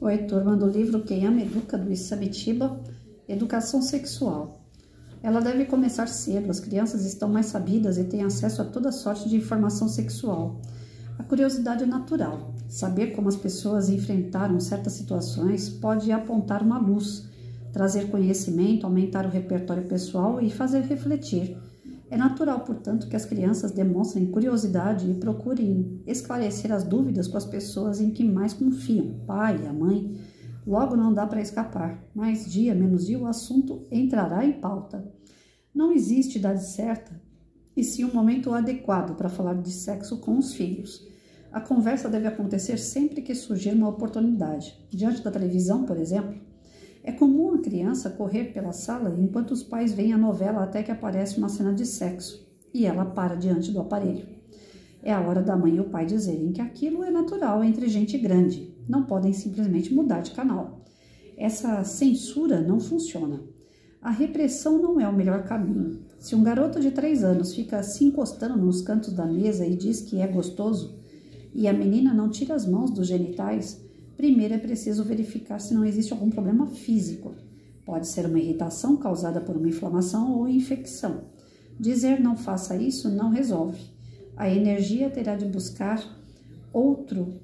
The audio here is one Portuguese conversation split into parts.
Oi, turma do livro Quem Ama Educa, do Isamitiba, Educação Sexual. Ela deve começar cedo, as crianças estão mais sabidas e têm acesso a toda sorte de informação sexual. A curiosidade é natural. Saber como as pessoas enfrentaram certas situações pode apontar uma luz, trazer conhecimento, aumentar o repertório pessoal e fazer refletir. É natural, portanto, que as crianças demonstrem curiosidade e procurem esclarecer as dúvidas com as pessoas em que mais confiam, pai e a mãe. Logo não dá para escapar, mais dia, menos dia, o assunto entrará em pauta. Não existe idade certa e sim um momento adequado para falar de sexo com os filhos. A conversa deve acontecer sempre que surgir uma oportunidade. Diante da televisão, por exemplo, é comum a criança correr pela sala enquanto os pais veem a novela até que aparece uma cena de sexo e ela para diante do aparelho. É a hora da mãe e o pai dizerem que aquilo é natural entre gente grande, não podem simplesmente mudar de canal. Essa censura não funciona. A repressão não é o melhor caminho. Se um garoto de 3 anos fica se encostando nos cantos da mesa e diz que é gostoso, e a menina não tira as mãos dos genitais, primeiro é preciso verificar se não existe algum problema físico. Pode ser uma irritação causada por uma inflamação ou infecção. Dizer não faça isso não resolve. A energia terá de buscar outro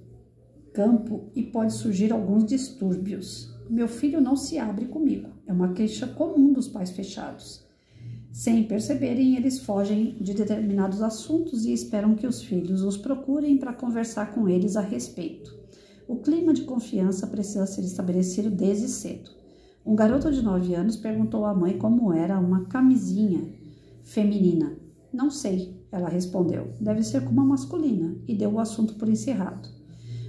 campo e pode surgir alguns distúrbios. Meu filho não se abre comigo. É uma queixa comum dos pais fechados. Sem perceberem, eles fogem de determinados assuntos e esperam que os filhos os procurem para conversar com eles a respeito. O clima de confiança precisa ser estabelecido desde cedo. Um garoto de 9 anos perguntou à mãe como era uma camisinha feminina. Não sei, ela respondeu. Deve ser como a masculina, e deu o assunto por encerrado.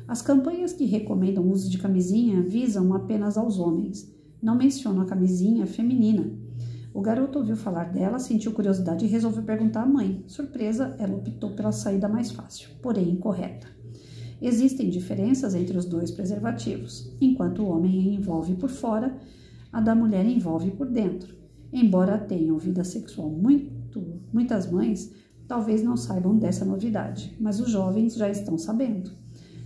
As campanhas que recomendam o uso de camisinha visam apenas aos homens. Não mencionam a camisinha feminina. O garoto ouviu falar dela, sentiu curiosidade e resolveu perguntar à mãe. Surpresa, ela optou pela saída mais fácil, porém incorreta. Existem diferenças entre os dois preservativos. Enquanto o homem envolve por fora, a da mulher envolve por dentro. Embora tenham vida sexual muitas mães, talvez não saibam dessa novidade, mas os jovens já estão sabendo.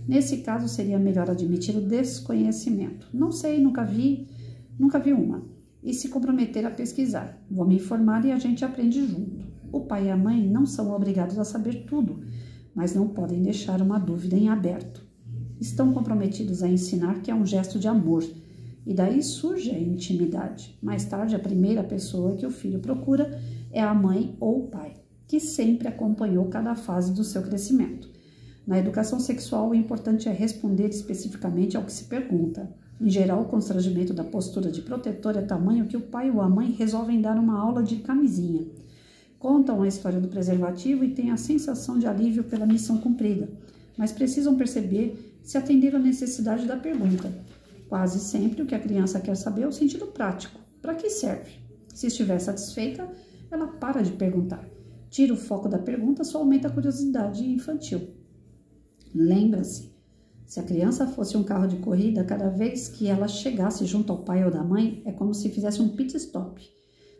Nesse caso, seria melhor admitir o desconhecimento. Não sei, nunca vi uma. E se comprometer a pesquisar. Vou me informar e a gente aprende junto. O pai e a mãe não são obrigados a saber tudo, mas não podem deixar uma dúvida em aberto. Estão comprometidos a ensinar que é um gesto de amor, e daí surge a intimidade. Mais tarde, a primeira pessoa que o filho procura é a mãe ou o pai, que sempre acompanhou cada fase do seu crescimento. Na educação sexual, o importante é responder especificamente ao que se pergunta. Em geral, o constrangimento da postura de protetor é tamanho que o pai ou a mãe resolvem dar uma aula de camisinha. Contam a história do preservativo e têm a sensação de alívio pela missão cumprida, mas precisam perceber se atenderam à necessidade da pergunta. Quase sempre o que a criança quer saber é o sentido prático. Para que serve? Se estiver satisfeita, ela para de perguntar. Tira o foco da pergunta, só aumenta a curiosidade infantil. Lembra-se, se a criança fosse um carro de corrida, cada vez que ela chegasse junto ao pai ou da mãe, é como se fizesse um pit stop.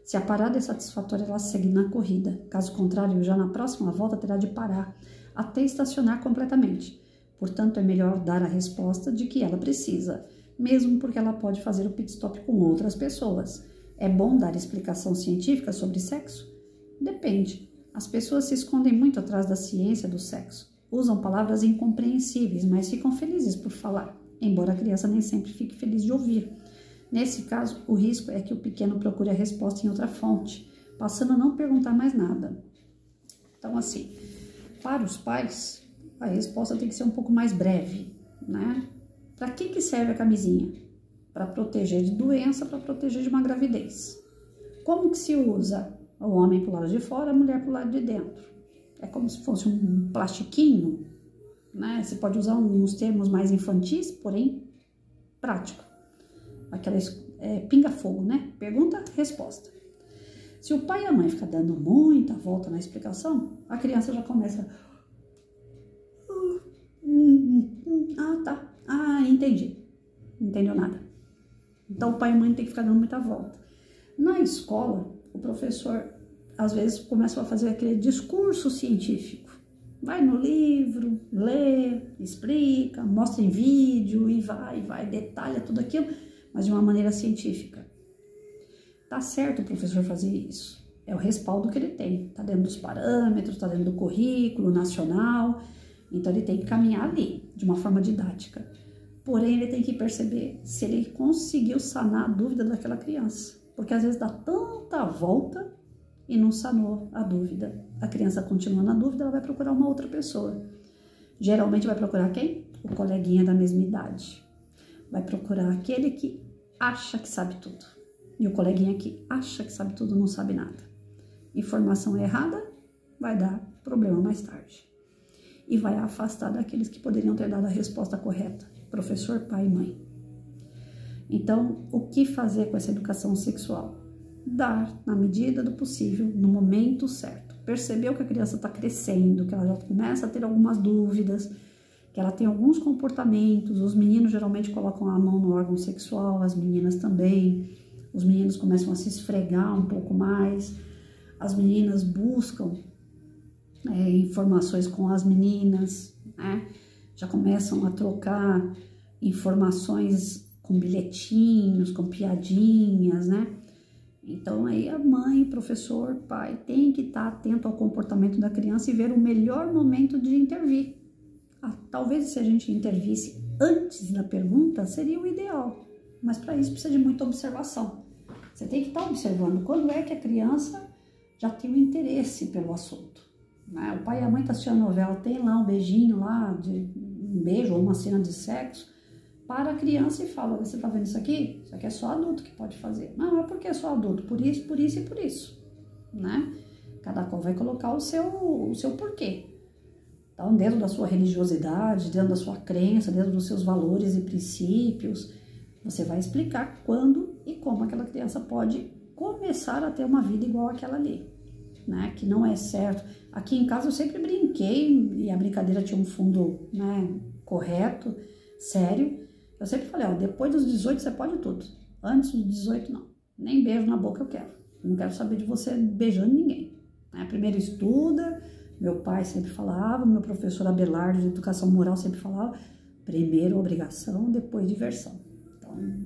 Se a parada é satisfatória, ela segue na corrida. Caso contrário, já na próxima volta terá de parar, até estacionar completamente. Portanto, é melhor dar a resposta de que ela precisa, mesmo porque ela pode fazer o pit stop com outras pessoas. É bom dar explicação científica sobre sexo? Depende. As pessoas se escondem muito atrás da ciência do sexo. Usam palavras incompreensíveis, mas ficam felizes por falar, embora a criança nem sempre fique feliz de ouvir. Nesse caso, o risco é que o pequeno procure a resposta em outra fonte, passando a não perguntar mais nada. Então, assim, para os pais, a resposta tem que ser um pouco mais breve, né? Para que serve a camisinha? Para proteger de doença, para proteger de uma gravidez. Como que se usa? O homem para o lado de fora, a mulher para o lado de dentro. É como se fosse um plastiquinho, né? Você pode usar uns termos mais infantis, porém prático. Aquela pinga-fogo, né? Pergunta, resposta. Se o pai e a mãe ficam dando muita volta na explicação, a criança já começa... tá. Entendi. Não entendeu nada. Então, o pai e a mãe tem que ficar dando muita volta. Na escola, o professor, às vezes, começa a fazer aquele discurso científico. Vai no livro, lê, explica, mostra em vídeo e vai, detalha tudo aquilo, mas de uma maneira científica. Tá certo o professor fazer isso. É o respaldo que ele tem. Tá dentro dos parâmetros, tá dentro do currículo nacional. Então ele tem que caminhar ali, de uma forma didática. Porém, ele tem que perceber se ele conseguiu sanar a dúvida daquela criança. Porque às vezes dá tanta volta e não sanou a dúvida. A criança continua na dúvida, ela vai procurar uma outra pessoa. Geralmente vai procurar quem? O coleguinha da mesma idade. Vai procurar aquele que acha que sabe tudo. E o coleguinha que acha que sabe tudo não sabe nada. Informação errada vai dar problema mais tarde. E vai afastar daqueles que poderiam ter dado a resposta correta. Professor, pai e mãe. Então, o que fazer com essa educação sexual? Dar, na medida do possível, no momento certo. Percebeu que a criança está crescendo, que ela já começa a ter algumas dúvidas, que ela tem alguns comportamentos. Os meninos geralmente colocam a mão no órgão sexual, as meninas também. Os meninos começam a se esfregar um pouco mais. As meninas buscam informações com as meninas, né? Já começam a trocar informações com bilhetinhos, com piadinhas, né? Então aí a mãe, professor, pai tem que estar atento ao comportamento da criança e ver o melhor momento de intervir. Talvez se a gente intervisse antes da pergunta seria o ideal, mas para isso precisa de muita observação. Você tem que estar observando quando é que a criança já tem um interesse pelo assunto, né? O pai e a mãe estão assistindo a novela, tem lá um beijinho lá, um beijo ou uma cena de sexo, para a criança e fala, você tá vendo isso aqui? Isso aqui é só adulto que pode fazer. Não, mas por que só adulto? Por isso e por isso, né? Cada qual vai colocar o seu porquê. Então, dentro da sua religiosidade, dentro da sua crença, dentro dos seus valores e princípios, você vai explicar quando e como aquela criança pode começar a ter uma vida igual àquela ali, né? Que não é certo. Aqui em casa eu sempre brinquei, e a brincadeira tinha um fundo, né, correto, sério. Eu sempre falei, ó, depois dos 18 você pode tudo. Antes dos 18 não. Nem beijo na boca eu quero. Não quero saber de você beijando ninguém, né? Primeiro estuda, meu pai sempre falava, meu professor Abelardo de Educação Moral sempre falava, primeiro obrigação, depois diversão.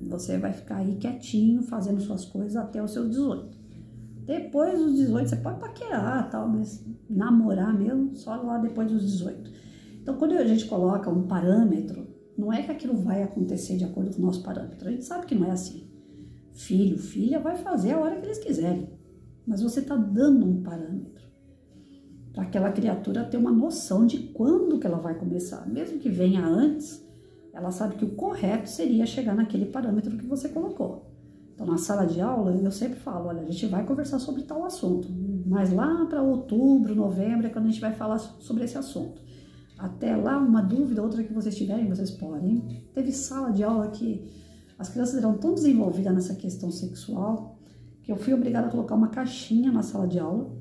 Então você vai ficar aí quietinho, fazendo suas coisas até os seus 18. Depois dos 18 você pode paquerar, tal, mas namorar mesmo só lá depois dos 18. Então quando a gente coloca um parâmetro, não é que aquilo vai acontecer de acordo com o nosso parâmetro. A gente sabe que não é assim. Filho, filha vai fazer a hora que eles quiserem. Mas você está dando um parâmetro para aquela criatura ter uma noção de quando que ela vai começar. Mesmo que venha antes, ela sabe que o correto seria chegar naquele parâmetro que você colocou. Então, na sala de aula, eu sempre falo, olha, a gente vai conversar sobre tal assunto. Mas lá para outubro, novembro, é quando a gente vai falar sobre esse assunto. Até lá, uma dúvida, outra que vocês tiverem, vocês podem. Teve sala de aula que as crianças eram tão desenvolvidas nessa questão sexual que eu fui obrigada a colocar uma caixinha na sala de aula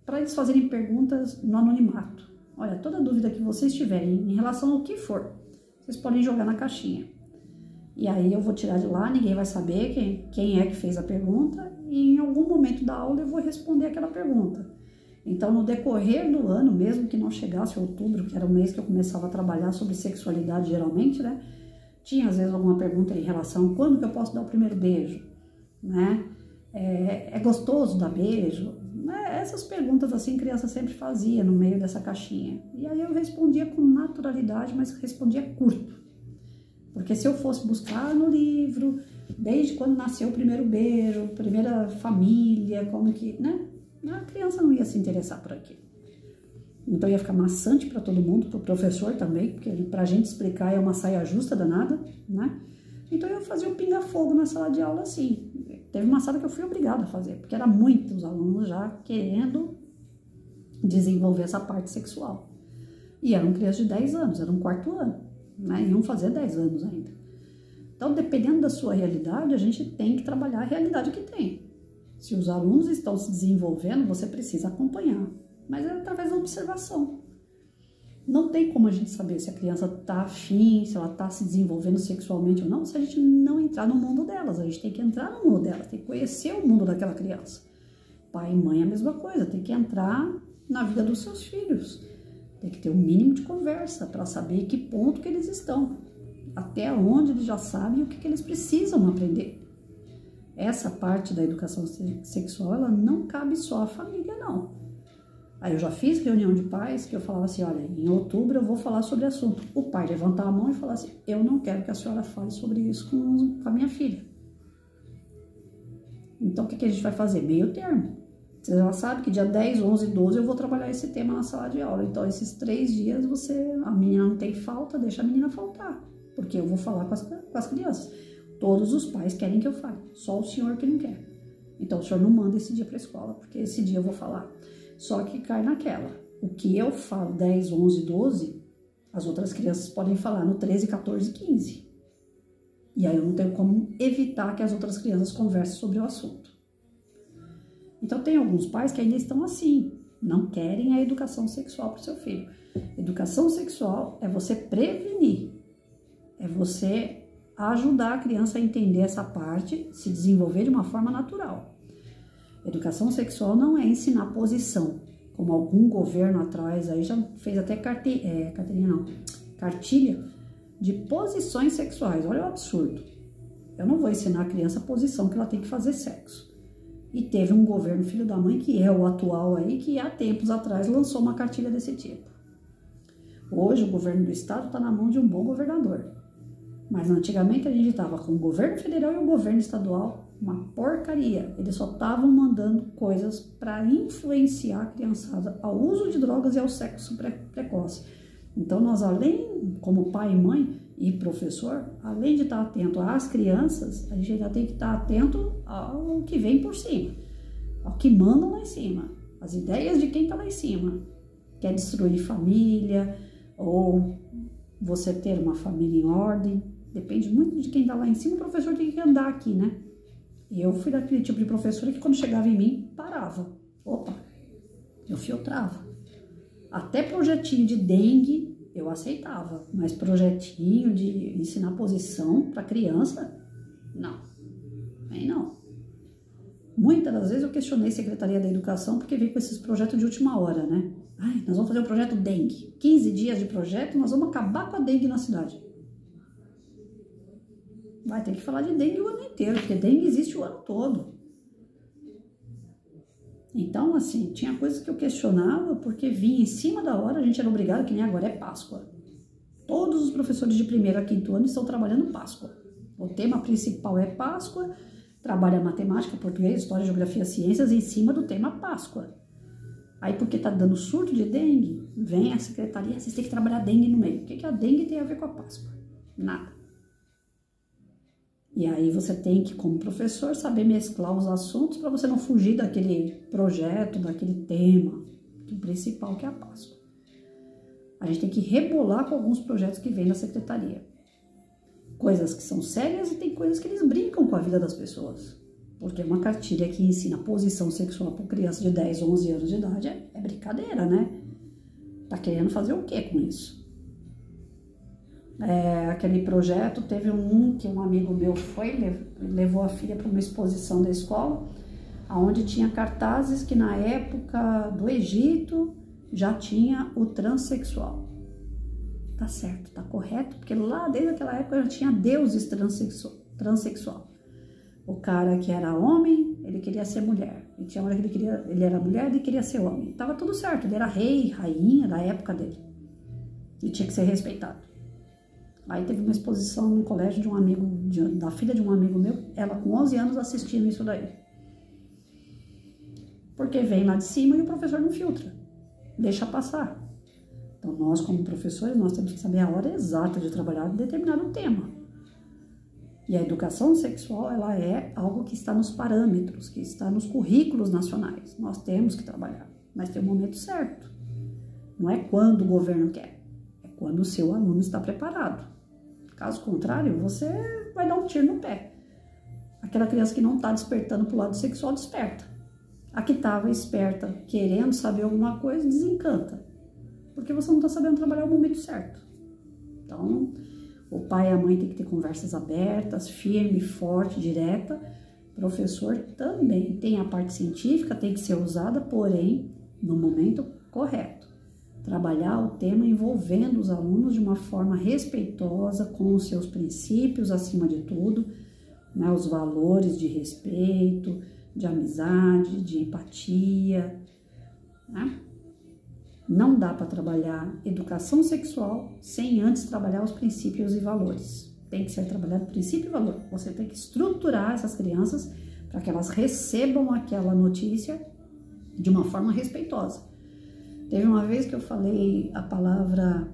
para eles fazerem perguntas no anonimato. Olha, toda dúvida que vocês tiverem em relação ao que for, vocês podem jogar na caixinha. E aí eu vou tirar de lá, ninguém vai saber quem é que fez a pergunta e em algum momento da aula eu vou responder aquela pergunta. Então, no decorrer do ano, mesmo que não chegasse outubro, que era o mês que eu começava a trabalhar sobre sexualidade geralmente, né? Tinha às vezes alguma pergunta em relação a quando que eu posso dar o primeiro beijo, né? É gostoso dar beijo? Essas perguntas assim, criança sempre fazia no meio dessa caixinha. E aí eu respondia com naturalidade, mas respondia curto. Porque se eu fosse buscar no livro, desde quando nasceu o primeiro beijo, primeira família, como que, né? A criança não ia se interessar por aquilo. Então ia ficar maçante para todo mundo, para o professor também, porque para a gente explicar é uma saia justa danada, né? Então eu fazia o pinga-fogo na sala de aula assim. Teve uma sala que eu fui obrigada a fazer, porque era muitos alunos já querendo desenvolver essa parte sexual. E eram crianças de 10 anos, era um quarto ano, né? Iam fazer 10 anos ainda. Então, dependendo da sua realidade, a gente tem que trabalhar a realidade que tem. Se os alunos estão se desenvolvendo, você precisa acompanhar, mas é através da observação. Não tem como a gente saber se a criança está afim, se ela está se desenvolvendo sexualmente ou não, se a gente não entrar no mundo delas. A gente tem que entrar no mundo delas, tem que conhecer o mundo daquela criança. Pai e mãe é a mesma coisa, tem que entrar na vida dos seus filhos. Tem que ter um mínimo de conversa para saber que ponto que eles estão, até onde eles já sabem o que eles precisam aprender. Essa parte da educação sexual, ela não cabe só à família, não. Aí eu já fiz reunião de pais que eu falava assim, olha, em outubro eu vou falar sobre o assunto. O pai levantava a mão e falava assim, eu não quero que a senhora fale sobre isso com a minha filha. Então, o que a gente vai fazer? Meio termo. Você já sabe que dia 10, 11 e 12 eu vou trabalhar esse tema na sala de aula. Então, esses 3 dias a menina não tem falta, deixa a menina faltar. Porque eu vou falar com as crianças. Todos os pais querem que eu fale, só o senhor que não quer. Então, o senhor não manda esse dia para a escola, porque esse dia eu vou falar. Só que cai naquela. O que eu falo 10, 11, 12, as outras crianças podem falar no 13, 14, 15. E aí eu não tenho como evitar que as outras crianças conversem sobre o assunto. Então tem alguns pais que ainda estão assim, não querem a educação sexual para o seu filho. Educação sexual é você prevenir, é você ajudar a criança a entender essa parte, se desenvolver de uma forma natural. Educação sexual não é ensinar posição, como algum governo atrás aí já fez até cartilha de posições sexuais. Olha o absurdo. Eu não vou ensinar a criança a posição que ela tem que fazer sexo. E teve um governo filho da mãe, que é o atual aí, que há tempos atrás lançou uma cartilha desse tipo. Hoje o governo do estado está na mão de um bom governador. Mas antigamente a gente estava com o governo federal e o governo estadual, uma porcaria. Eles só estavam mandando coisas para influenciar a criançada ao uso de drogas e ao sexo precoce. Então nós, além, como pai e mãe e professor, além de estar atento às crianças, a gente ainda tem que estar atento ao que vem por cima, ao que mandam lá em cima, as ideias de quem está lá em cima. Quer destruir família ou você ter uma família em ordem, depende muito de quem está lá em cima. O professor tem que andar aqui, né? E eu fui daquele tipo de professora que quando chegava em mim, parava. Opa, eu filtrava. Até projetinho de dengue eu aceitava, mas projetinho de ensinar posição para criança, não. Aí não. Muitas das vezes eu questionei a Secretaria da Educação porque veio com esses projetos de última hora, né? Ai, nós vamos fazer o projeto dengue. 15 dias de projeto, nós vamos acabar com a dengue na cidade. Vai ter que falar de dengue o ano inteiro, porque dengue existe o ano todo. Então, assim, tinha coisas que eu questionava porque vinha em cima da hora, a gente era obrigado, que nem agora é Páscoa. Todos os professores de primeiro a quinto ano estão trabalhando Páscoa. O tema principal é Páscoa, trabalha matemática, português, história, geografia, ciências em cima do tema Páscoa. Aí, porque tá dando surto de dengue, vem a secretaria, vocês têm que trabalhar dengue no meio. O que a dengue tem a ver com a Páscoa? Nada. E aí você tem que, como professor, saber mesclar os assuntos para você não fugir daquele projeto, daquele tema, do principal que é a Páscoa. A gente tem que rebolar com alguns projetos que vêm da secretaria. Coisas que são sérias e tem coisas que eles brincam com a vida das pessoas. Porque uma cartilha que ensina posição sexual para criança de 10, 11 anos de idade é brincadeira, né? Tá querendo fazer o quê com isso? Aquele projeto, teve que um amigo meu levou a filha para uma exposição da escola, onde tinha cartazes que na época do Egito já tinha o transexual. Tá certo, tá correto, porque lá desde aquela época já tinha deuses transexual. O cara que era homem, ele queria ser mulher. E tinha hora que ele era mulher e queria ser homem. Tava tudo certo, ele era rei, rainha da época dele. E tinha que ser respeitado. Aí teve uma exposição no colégio de um amigo, da filha de um amigo meu, ela com 11 anos assistindo isso daí. Porque vem lá de cima e o professor não filtra, deixa passar. Então nós como professores, nós temos que saber a hora exata de trabalhar determinado tema. E a educação sexual, ela é algo que está nos parâmetros, que está nos currículos nacionais. Nós temos que trabalhar, mas tem um momento certo. Não é quando o governo quer, é quando o seu aluno está preparado. Caso contrário, você vai dar um tiro no pé. Aquela criança que não está despertando para o lado sexual, desperta. A que estava esperta, querendo saber alguma coisa, desencanta. Porque você não está sabendo trabalhar o momento certo. Então, o pai e a mãe tem que ter conversas abertas, firme, forte, direta. O professor também tem a parte científica, tem que ser usada, porém, no momento Correto. Trabalhar o tema envolvendo os alunos de uma forma respeitosa, com os seus princípios acima de tudo, né, os valores de respeito, de amizade, de empatia, né? Não dá para trabalhar educação sexual sem antes trabalhar os princípios e valores. Tem que ser trabalhado princípio e valor. Você tem que estruturar essas crianças para que elas recebam aquela notícia de uma forma respeitosa. Teve uma vez que eu falei a palavra,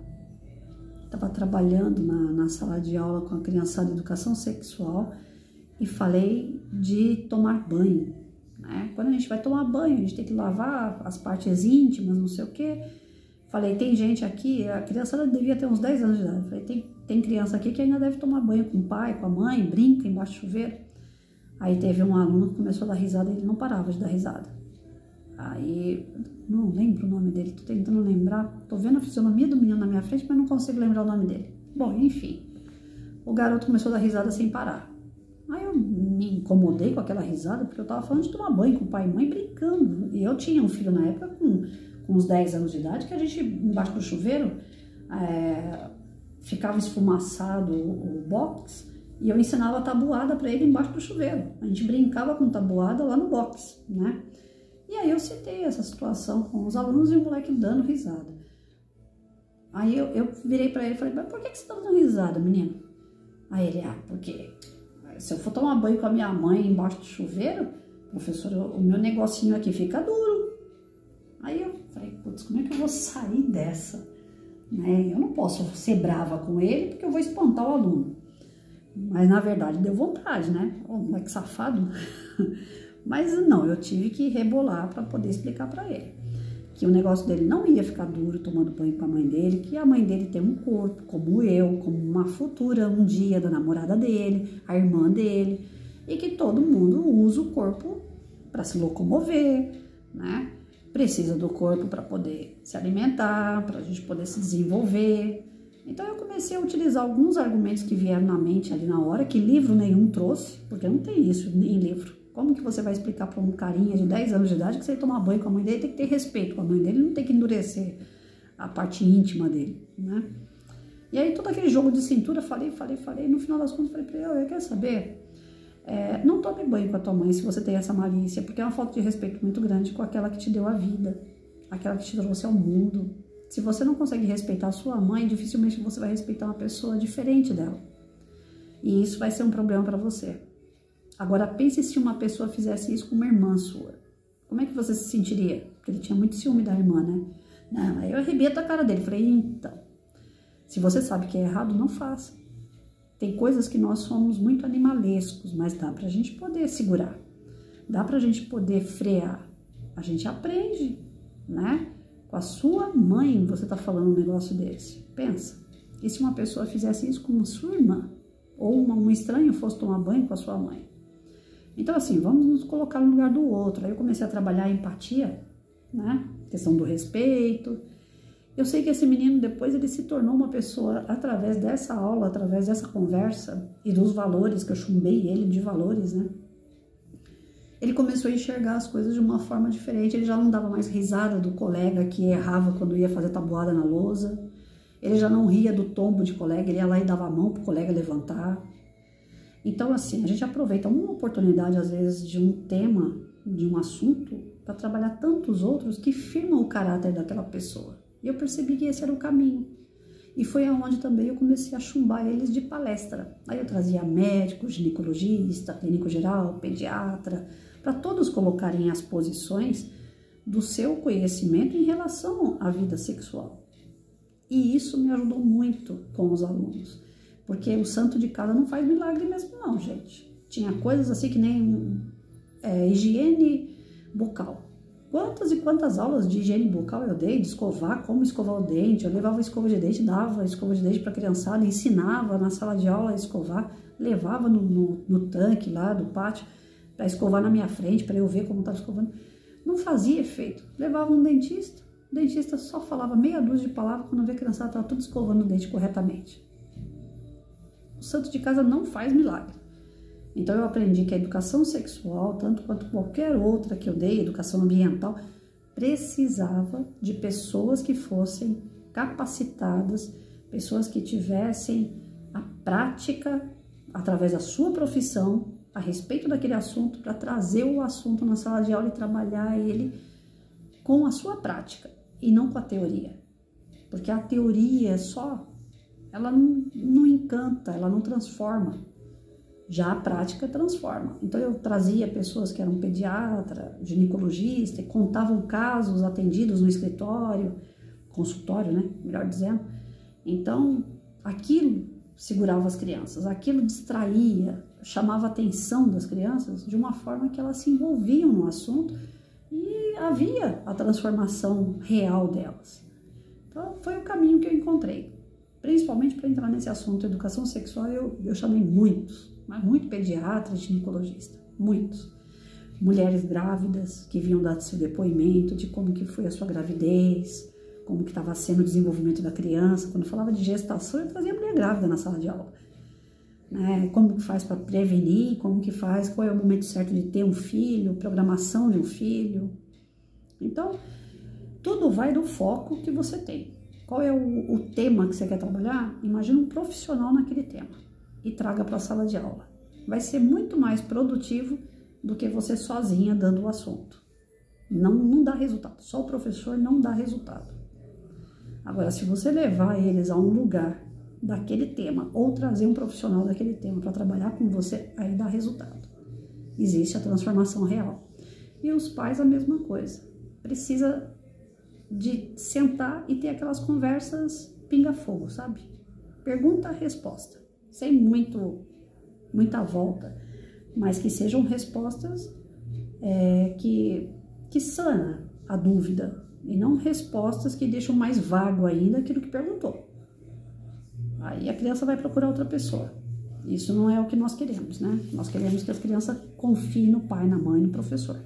estava trabalhando na sala de aula com a criançada de educação sexual e falei de tomar banho, né? Quando a gente vai tomar banho, a gente tem que lavar as partes íntimas, não sei o quê. Falei, tem gente aqui, a criançada devia ter uns 10 anos de idade. Falei, tem criança aqui que ainda deve tomar banho com o pai, com a mãe, brinca embaixo do chuveiro. Aí teve um aluno que começou a dar risada e ele não parava de dar risada. Aí, não lembro o nome dele, tô tentando lembrar, tô vendo a fisionomia do menino na minha frente, mas não consigo lembrar o nome dele. Bom, enfim, o garoto começou a dar risada sem parar. Aí eu me incomodei com aquela risada, porque eu tava falando de tomar banho com o pai e mãe brincando. E eu tinha um filho na época com uns 10 anos de idade, que a gente, embaixo do chuveiro, ficava esfumaçado o box, e eu ensinava tabuada para ele embaixo do chuveiro. A gente brincava com tabuada lá no box, né? E aí eu citei essa situação com os alunos e o moleque dando risada. Aí eu virei para ele e falei, mas por que você tá dando risada, menino? Aí ele, porque se eu for tomar banho com a minha mãe embaixo do chuveiro, professor, o meu negocinho aqui fica duro. Aí eu falei, putz, como é que eu vou sair dessa? Né? Eu não posso ser brava com ele porque eu vou espantar o aluno. Mas na verdade deu vontade, né? Ô, moleque safado. Mas não, eu tive que rebolar para poder explicar para ele que o negócio dele não ia ficar duro tomando banho com a mãe dele, que a mãe dele tem um corpo como eu, como uma futura um dia da namorada dele, a irmã dele, e que todo mundo usa o corpo para se locomover, né? Precisa do corpo para poder se alimentar, para a gente poder se desenvolver. Então eu comecei a utilizar alguns argumentos que vieram na mente ali na hora, que livro nenhum trouxe, porque não tem isso em livro. Como que você vai explicar para um carinha de 10 anos de idade que se ele tomar banho com a mãe dele tem que ter respeito com a mãe dele, não tem que endurecer a parte íntima dele, né? E aí todo aquele jogo de cintura, falei, no final das contas falei para ele, quer saber? Não tome banho com a tua mãe se você tem essa malícia, porque é uma falta de respeito muito grande com aquela que te deu a vida, aquela que te trouxe ao mundo. Se você não consegue respeitar a sua mãe, dificilmente você vai respeitar uma pessoa diferente dela. E isso vai ser um problema para você. Agora, pense se uma pessoa fizesse isso com uma irmã sua. Como é que você se sentiria? Porque ele tinha muito ciúme da irmã, né? Não, aí eu arrebento a cara dele. Falei, então, se você sabe que é errado, não faça. Tem coisas que nós somos muito animalescos, mas dá pra gente poder segurar. Dá pra gente poder frear. A gente aprende, né? Com a sua mãe, você tá falando um negócio desse. Pensa. E se uma pessoa fizesse isso com a sua irmã? Ou um estranho fosse tomar banho com a sua mãe? Então, assim, vamos nos colocar no lugar do outro. Aí eu comecei a trabalhar a empatia, né? Questão do respeito. Eu sei que esse menino, depois, ele se tornou uma pessoa, através dessa aula, através dessa conversa e dos valores, que eu chumbei ele de valores, né? Ele começou a enxergar as coisas de uma forma diferente. Ele já não dava mais risada do colega que errava quando ia fazer tabuada na lousa. Ele já não ria do tombo de colega, ele ia lá e dava a mão pro colega levantar. Então, assim, a gente aproveita uma oportunidade, às vezes, de um tema, de um assunto, para trabalhar tantos outros que firmam o caráter daquela pessoa. E eu percebi que esse era o caminho. E foi aonde também eu comecei a chumbar eles de palestra. Aí eu trazia médico, ginecologista, clínico geral, pediatra, para todos colocarem as posições do seu conhecimento em relação à vida sexual. E isso me ajudou muito com os alunos. Porque o santo de casa não faz milagre mesmo não, gente. Tinha coisas assim que nem higiene bucal. Quantas e quantas aulas de higiene bucal eu dei, de escovar, como escovar o dente. Eu levava escova de dente, dava escova de dente para a criançada, ensinava na sala de aula a escovar, levava no tanque lá do pátio para escovar na minha frente, para eu ver como estava escovando. Não fazia efeito. Levava um dentista, o dentista só falava meia dúzia de palavras quando vê a criançada estava tudo escovando o dente corretamente. O santo de casa não faz milagre. Então eu aprendi que a educação sexual, tanto quanto qualquer outra que eu dei, educação ambiental, precisava de pessoas que fossem capacitadas, pessoas que tivessem a prática, através da sua profissão, a respeito daquele assunto, para trazer o assunto na sala de aula e trabalhar ele com a sua prática e não com a teoria. Porque a teoria só, ela não encanta, ela não transforma. Já a prática transforma. Então eu trazia pessoas que eram pediatra, ginecologista, e contavam casos atendidos no escritório, consultório, né, melhor dizendo. Então aquilo segurava as crianças, aquilo distraía, chamava a atenção das crianças de uma forma que elas se envolviam no assunto e havia a transformação real delas. Então foi o caminho que eu encontrei. Principalmente para entrar nesse assunto de educação sexual, eu chamei muitos, mas muito pediatra, ginecologista, muitos. Mulheres grávidas que vinham dar seu depoimento de como que foi a sua gravidez, como que estava sendo o desenvolvimento da criança. Quando falava de gestação, eu trazia a mulher grávida na sala de aula. Como que faz para prevenir, como que faz, qual é o momento certo de ter um filho, programação de um filho. Então, tudo vai do foco que você tem. Qual é o tema que você quer trabalhar? Imagina um profissional naquele tema e traga para a sala de aula. Vai ser muito mais produtivo do que você sozinha dando o assunto. Não dá resultado, só o professor não dá resultado. Agora, se você levar eles a um lugar daquele tema ou trazer um profissional daquele tema para trabalhar com você, aí dá resultado. Existe a transformação real. E os pais a mesma coisa. Precisa de sentar e ter aquelas conversas pinga-fogo, sabe? Pergunta-resposta, sem muita volta, mas que sejam respostas que sana a dúvida e não respostas que deixam mais vago ainda aquilo que perguntou. Aí a criança vai procurar outra pessoa. Isso não é o que nós queremos, né? Nós queremos que as crianças confiem no pai, na mãe, no professor.